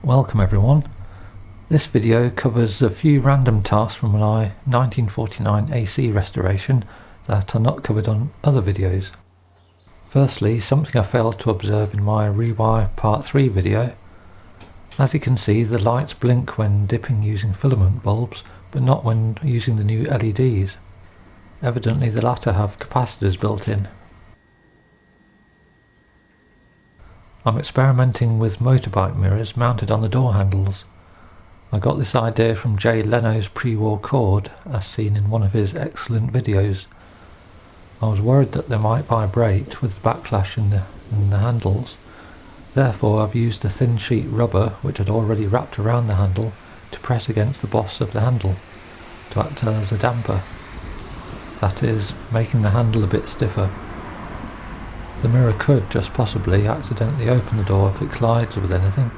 Welcome everyone. This video covers a few random tasks from my 1949 AC restoration that are not covered on other videos. Firstly, something I failed to observe in my Rewire Part 3 video. As you can see, the lights blink when dipping using filament bulbs, but not when using the new LEDs. Evidently the latter have capacitors built in. I'm experimenting with motorbike mirrors mounted on the door handles. I got this idea from Jay Leno's pre-war cord, as seen in one of his excellent videos. I was worried that they might vibrate with the backlash in the handles. Therefore I've used a thin sheet rubber which had already wrapped around the handle to press against the boss of the handle to act as a damper. That is, making the handle a bit stiffer. The mirror could just possibly accidentally open the door if it collides with anything.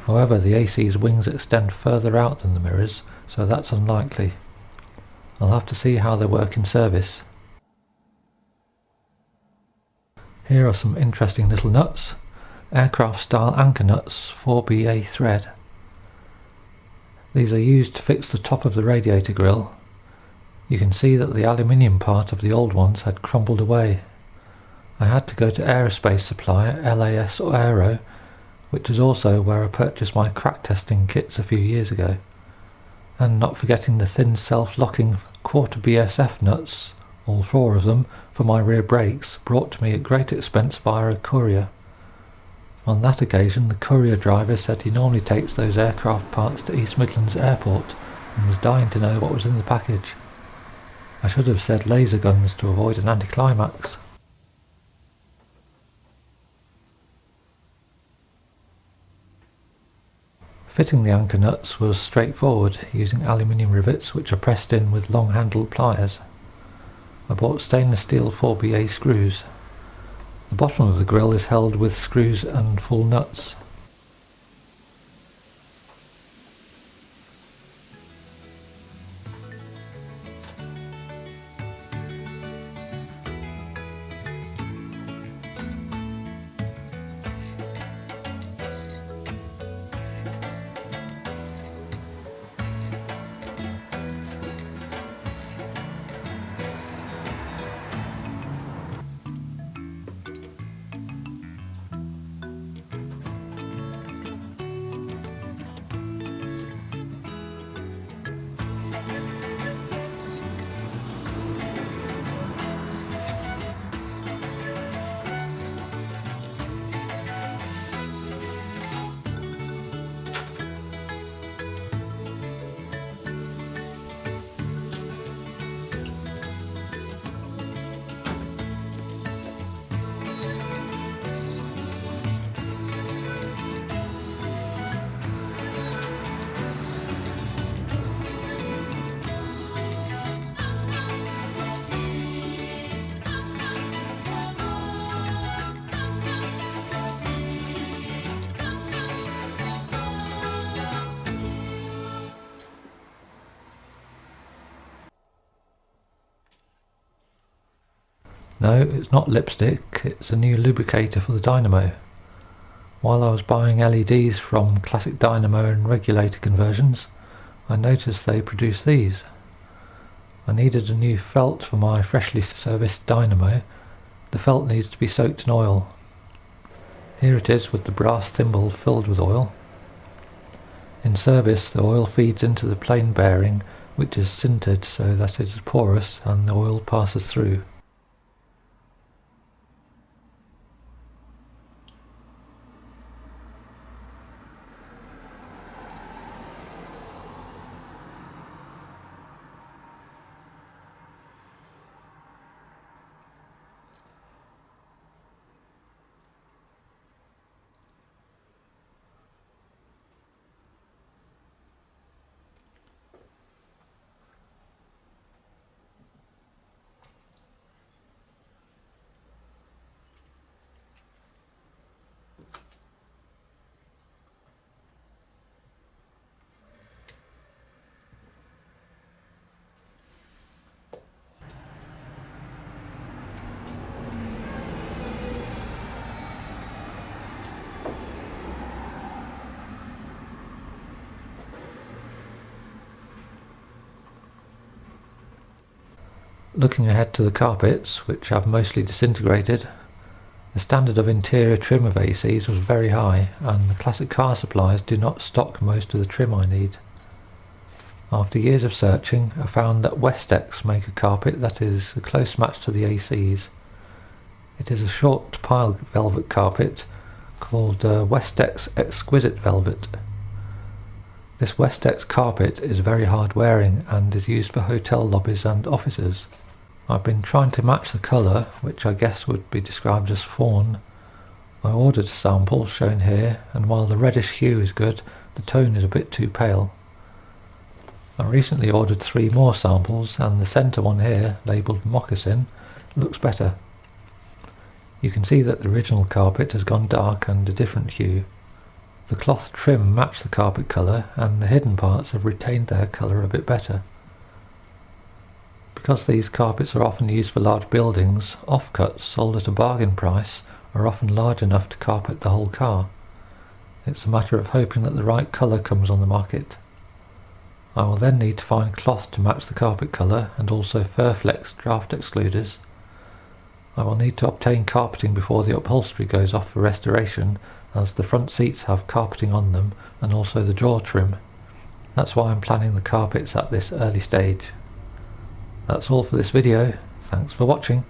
However, the AC's wings extend further out than the mirrors, so that's unlikely. I'll have to see how they work in service. Here are some interesting little nuts. Aircraft style anchor nuts, 4BA thread. These are used to fix the top of the radiator grille. You can see that the aluminium part of the old ones had crumbled away. I had to go to aerospace supplier LAS Aero, which is also where I purchased my crack testing kits a few years ago. And not forgetting the thin self-locking quarter BSF nuts, all four of them, for my rear brakes, brought to me at great expense via a courier. On that occasion the courier driver said he normally takes those aircraft parts to East Midlands Airport and was dying to know what was in the package. I should have said laser guns to avoid an anticlimax. Fitting the anchor nuts was straightforward, using aluminium rivets which are pressed in with long handled pliers. I bought stainless steel 4BA screws. The bottom of the grille is held with screws and full nuts. No, it's not lipstick, it's a new lubricator for the dynamo. While I was buying LEDs from classic dynamo and regulator conversions, I noticed they produce these. I needed a new felt for my freshly serviced dynamo. The felt needs to be soaked in oil. Here it is with the brass thimble filled with oil. In service, the oil feeds into the plain bearing, which is sintered so that it is porous and the oil passes through. Looking ahead to the carpets, which have mostly disintegrated, the standard of interior trim of ACs was very high, and the classic car suppliers do not stock most of the trim I need. After years of searching, I found that Westex make a carpet that is a close match to the ACs. It is a short pile velvet carpet called Westex Exquisite Velvet. This Westex carpet is very hard wearing and is used for hotel lobbies and offices. I've been trying to match the colour, which I guess would be described as fawn. I ordered a sample shown here, and while the reddish hue is good, the tone is a bit too pale. I recently ordered 3 more samples, and the centre one here, labelled Moccasin, looks better. You can see that the original carpet has gone dark and a different hue. The cloth trim matched the carpet colour, and the hidden parts have retained their colour a bit better. Because these carpets are often used for large buildings, offcuts sold at a bargain price are often large enough to carpet the whole car. It's a matter of hoping that the right colour comes on the market. I will then need to find cloth to match the carpet colour and also Furflex draft excluders. I will need to obtain carpeting before the upholstery goes off for restoration, as the front seats have carpeting on them and also the drawer trim. That's why I'm planning the carpets at this early stage. That's all for this video. Thanks for watching.